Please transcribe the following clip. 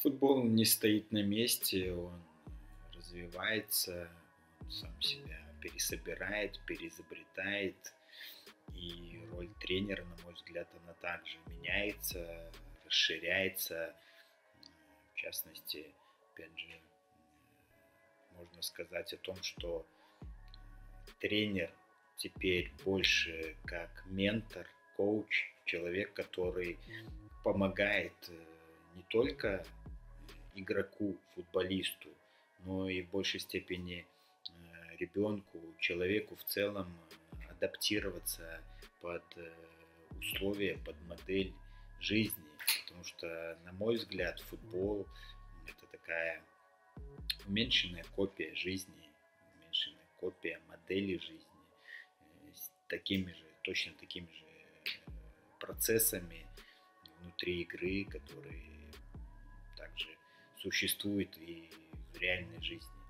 Футбол не стоит на месте, он развивается, он сам себя пересобирает, переизобретает. И роль тренера, на мой взгляд, она также меняется, расширяется. В частности, опять же, можно сказать о том, что тренер теперь больше как ментор, коуч, человек, который помогает не только игроку, футболисту, но и в большей степени ребенку, человеку в целом адаптироваться под условия, под модель жизни. Потому что, на мой взгляд, футбол это такая уменьшенная копия жизни, уменьшенная копия модели жизни, с такими же, точно такими же процессами внутри игры, которые также существуют и в реальной жизни.